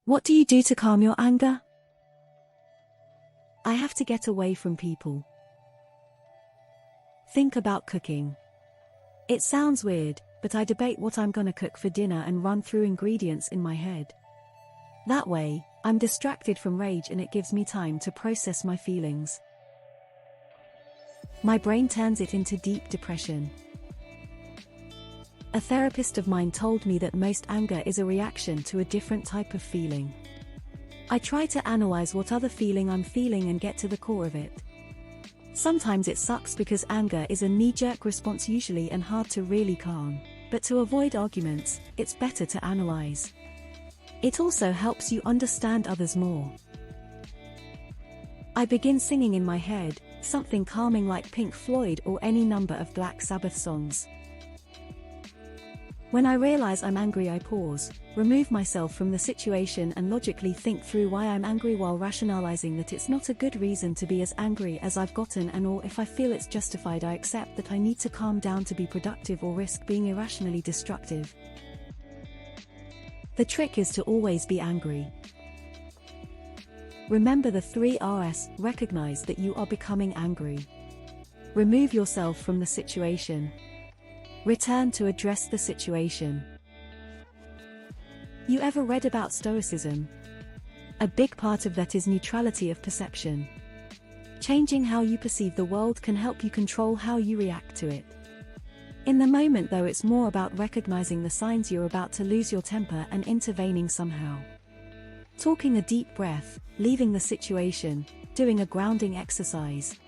What do you do to calm your anger? I have to get away from people. Think about cooking. It sounds weird, but I debate what I'm gonna cook for dinner and run through ingredients in my head. That way, I'm distracted from rage and it gives me time to process my feelings. My brain turns it into deep depression. A therapist of mine told me that most anger is a reaction to a different type of feeling. I try to analyze what other feeling I'm feeling and get to the core of it. Sometimes it sucks because anger is a knee-jerk response usually and hard to really calm, but to avoid arguments, it's better to analyze. It also helps you understand others more. I begin singing in my head, something calming like Pink Floyd or any number of Black Sabbath songs. When I realize I'm angry, I pause, remove myself from the situation and logically think through why I'm angry while rationalizing that it's not a good reason to be as angry as I've gotten, and or if I feel it's justified, I accept that I need to calm down to be productive or risk being irrationally destructive. The trick is to always be angry. Remember the 3 Rs, recognize that you are becoming angry. Remove yourself from the situation. Return to address the situation. You ever read about Stoicism? A big part of that is neutrality of perception. Changing how you perceive the world can help you control how you react to it. In the moment though, it's more about recognizing the signs you're about to lose your temper and intervening somehow. Taking a deep breath, leaving the situation, doing a grounding exercise.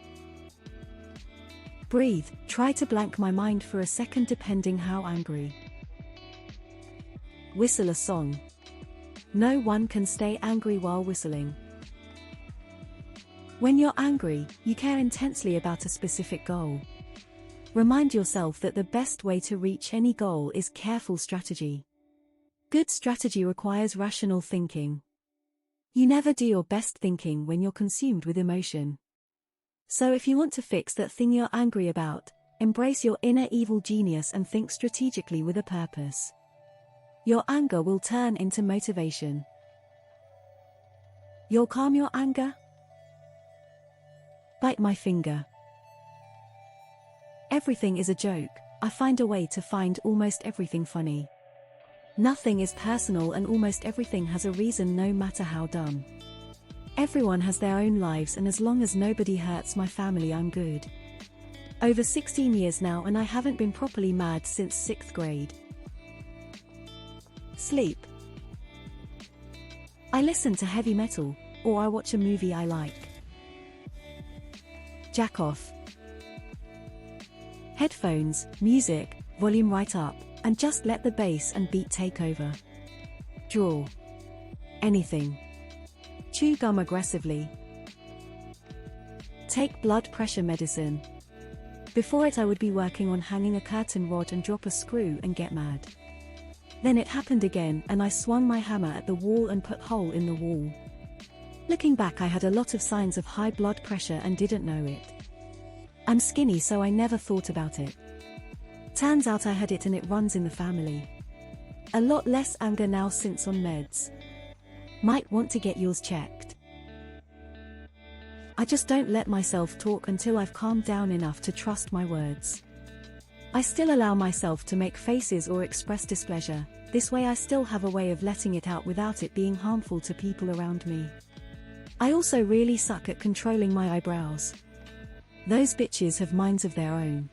Breathe, try to blank my mind for a second depending how angry. Whistle a song. No one can stay angry while whistling. When you're angry, you care intensely about a specific goal. Remind yourself that the best way to reach any goal is careful strategy. Good strategy requires rational thinking. You never do your best thinking when you're consumed with emotion. So if you want to fix that thing you're angry about, embrace your inner evil genius and think strategically with a purpose. Your anger will turn into motivation. You'll calm your anger? Bite my finger. Everything is a joke. I find a way to find almost everything funny. Nothing is personal and almost everything has a reason, no matter how dumb. Everyone has their own lives, and as long as nobody hurts my family, I'm good. Over 16 years now and I haven't been properly mad since 6th grade. Sleep. I listen to heavy metal, or I watch a movie I like. Jack off. Headphones, music, volume right up, and just let the bass and beat take over. Draw. Anything. Chew gum aggressively. Take blood pressure medicine. Before it I would be working on hanging a curtain rod and drop a screw and get mad. Then it happened again and I swung my hammer at the wall and put hole in the wall. Looking back, I had a lot of signs of high blood pressure and didn't know it. I'm skinny, so I never thought about it. Turns out I had it and it runs in the family. A lot less anger now since on meds. Might want to get yours checked. I just don't let myself talk until I've calmed down enough to trust my words. I still allow myself to make faces or express displeasure. This way I still have a way of letting it out without it being harmful to people around me. I also really suck at controlling my eyebrows. Those bitches have minds of their own.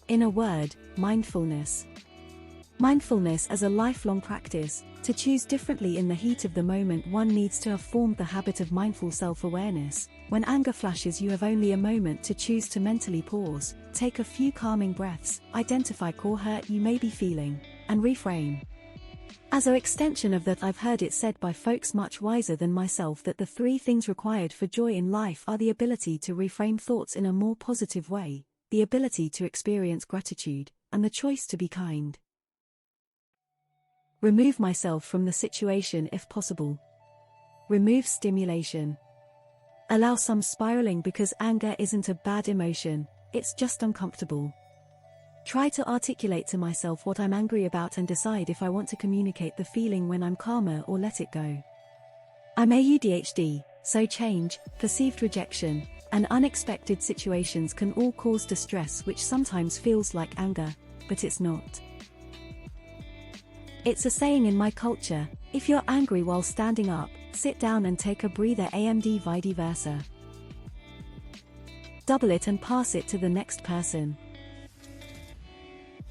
In a word, mindfulness. Mindfulness as a lifelong practice. To choose differently in the heat of the moment, one needs to have formed the habit of mindful self-awareness. When anger flashes, you have only a moment to choose to mentally pause, take a few calming breaths, identify core hurt you may be feeling, and reframe. As an extension of that, I've heard it said by folks much wiser than myself that the 3 things required for joy in life are the ability to reframe thoughts in a more positive way, the ability to experience gratitude, and the choice to be kind. Remove myself from the situation if possible. Remove stimulation. Allow some spiraling because anger isn't a bad emotion, it's just uncomfortable. Try to articulate to myself what I'm angry about and decide if I want to communicate the feeling when I'm calmer or let it go. I'm ADHD, so change, perceived rejection, and unexpected situations can all cause distress, which sometimes feels like anger, but it's not. It's a saying in my culture, if you're angry while standing up, sit down and take a breather, and vice versa. Double it and pass it to the next person.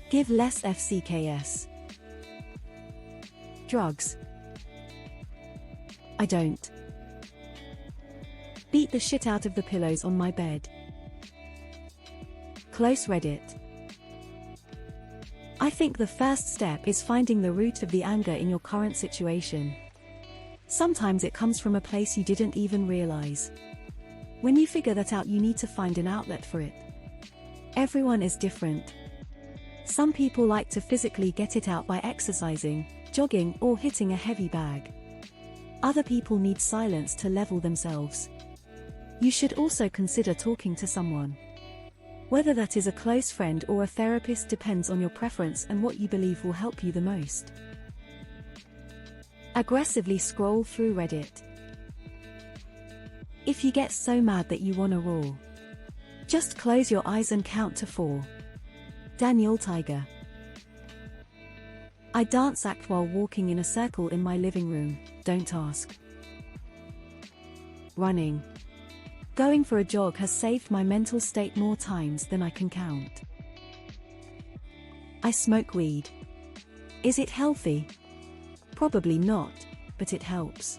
Give less FCKS. Drugs. I don't. Beat the shit out of the pillows on my bed. Close Reddit. I think the first step is finding the root of the anger in your current situation. Sometimes it comes from a place you didn't even realize. When you figure that out, you need to find an outlet for it. Everyone is different. Some people like to physically get it out by exercising, jogging, or hitting a heavy bag. Other people need silence to level themselves. You should also consider talking to someone. Whether that is a close friend or a therapist depends on your preference and what you believe will help you the most. Aggressively scroll through Reddit. If you get so mad that you wanna roar, just close your eyes and count to 4. Daniel Tiger. I dance act while walking in a circle in my living room, don't ask. Running. Going for a jog has saved my mental state more times than I can count. I smoke weed. Is it healthy? Probably not, but it helps.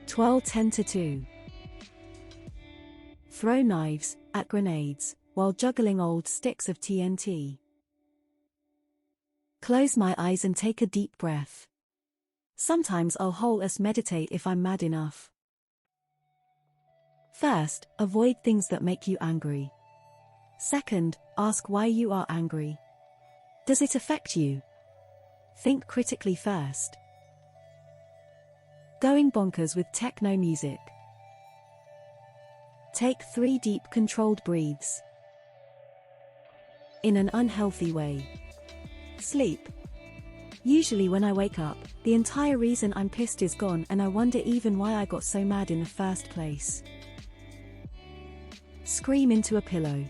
12-10-2. Throw knives at grenades while juggling old sticks of TNT. Close my eyes and take a deep breath. Sometimes I'll whole-us meditate if I'm mad enough. First, avoid things that make you angry. Second, ask why you are angry. Does it affect you? Think critically first. Going bonkers with techno music. Take 3 deep controlled breaths. In an unhealthy way. Sleep. Usually when I wake up, the entire reason I'm pissed is gone and I wonder even why I got so mad in the first place. Scream into a pillow.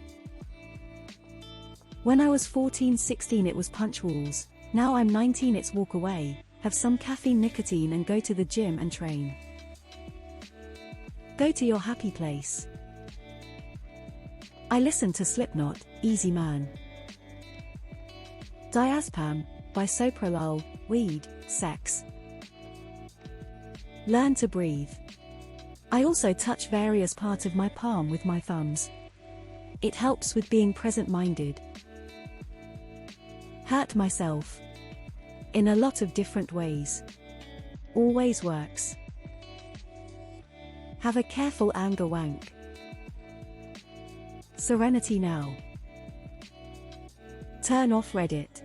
When I was 14-16 it was punch walls, now I'm 19 it's walk away, have some caffeine nicotine and go to the gym and train. Go to your happy place. I listen to Slipknot, Easy Man. Diazepam, bisoprolol, weed, sex. Learn to breathe. I also touch various parts of my palm with my thumbs. It helps with being present-minded. Hurt myself. In a lot of different ways. Always works. Have a careful anger wank. Serenity now. Turn off Reddit.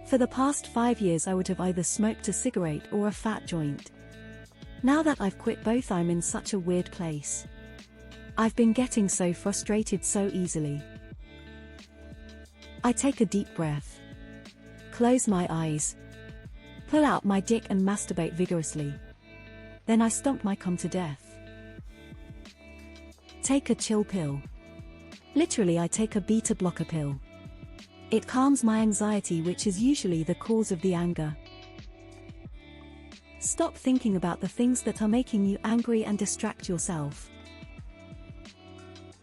For the past 5 years I would have either smoked a cigarette or a fat joint. Now that I've quit both I'm in such a weird place. I've been getting so frustrated so easily. I take a deep breath. Close my eyes. Pull out my dick and masturbate vigorously. Then I stomp my cum to death. Take a chill pill. Literally I take a beta blocker pill. It calms my anxiety, which is usually the cause of the anger. Stop thinking about the things that are making you angry and distract yourself.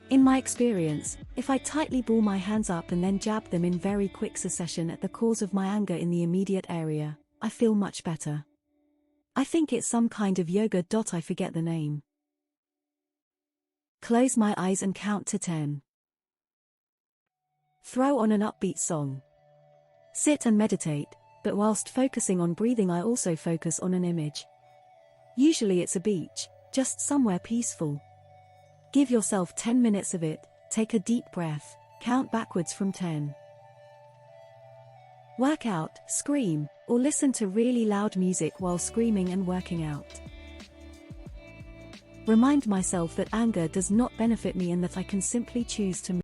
In my experience, if I tightly ball my hands up and then jab them in very quick succession at the cause of my anger in the immediate area, I feel much better. I think it's some kind of yoga. I forget the name. Close my eyes and count to 10. Throw on an upbeat song. Sit and meditate, but whilst focusing on breathing I also focus on an image. Usually it's a beach, just somewhere peaceful. Give yourself 10 minutes of it, take a deep breath, count backwards from 10. Work out, scream, or listen to really loud music while screaming and working out. Remind myself that anger does not benefit me and that I can simply choose to